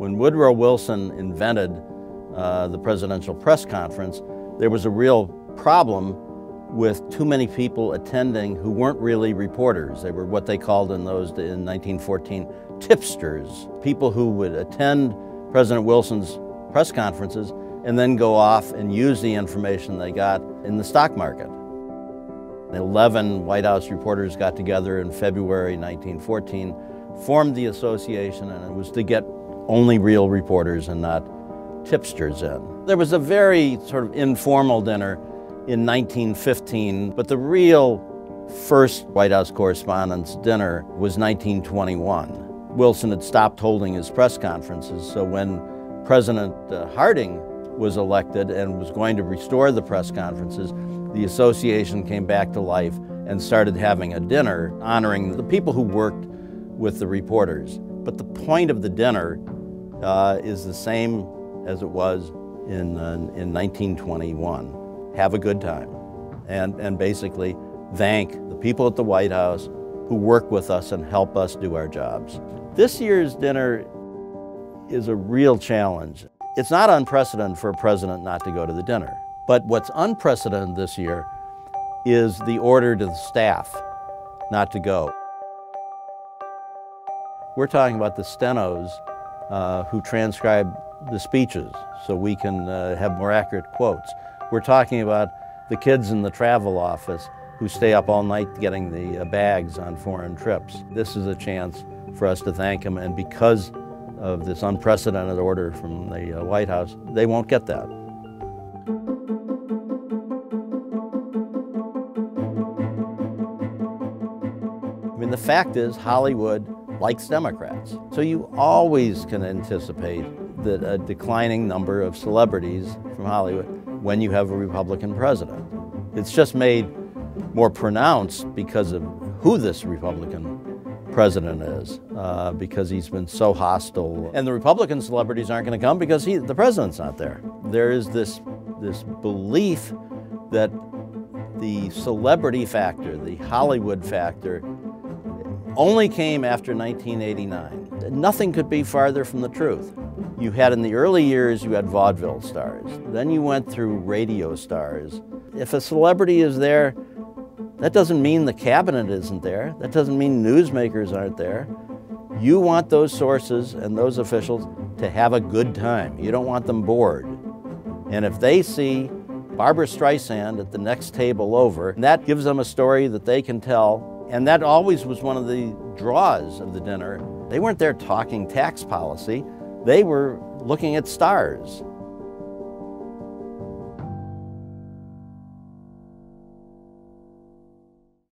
When Woodrow Wilson invented the presidential press conference, there was a real problem with too many people attending who weren't really reporters. They were what they called in 1914 tipsters, people who would attend President Wilson's press conferences and then go off and use the information they got in the stock market. 11 White House reporters got together in February 1914, formed the association, and it was to get only real reporters and not tipsters in. There was a very sort of informal dinner in 1915, but the real first White House Correspondents Dinner was 1921. Wilson had stopped holding his press conferences, so when President Harding was elected and was going to restore the press conferences, the association came back to life and started having a dinner honoring the people who worked with the reporters. But the point of the dinner is the same as it was in 1921. Have a good time and basically thank the people at the White House who work with us and help us do our jobs. This year's dinner is a real challenge. It's not unprecedented for a president not to go to the dinner. But what's unprecedented this year is the order to the staff not to go. We're talking about the stenos who transcribe the speeches so we can have more accurate quotes. We're talking about the kids in the travel office who stay up all night getting the bags on foreign trips. This is a chance for us to thank them, and because of this unprecedented order from the White House, they won't get that. I mean, the fact is, Hollywood likes Democrats. So you always can anticipate that a declining number of celebrities from Hollywood when you have a Republican president. It's just made more pronounced because of who this Republican president is, because he's been so hostile. And the Republican celebrities aren't going to come because the president's not there. There is this belief that the celebrity factor, the Hollywood factor, only came after 1989. Nothing could be farther from the truth. You had, in the early years, you had vaudeville stars. Then you went through radio stars. If a celebrity is there, that doesn't mean the cabinet isn't there. That doesn't mean newsmakers aren't there. You want those sources and those officials to have a good time. You don't want them bored. And if they see Barbra Streisand at the next table over, that gives them a story that they can tell. And that always was one of the draws of the dinner. They weren't there talking tax policy. They were looking at stars.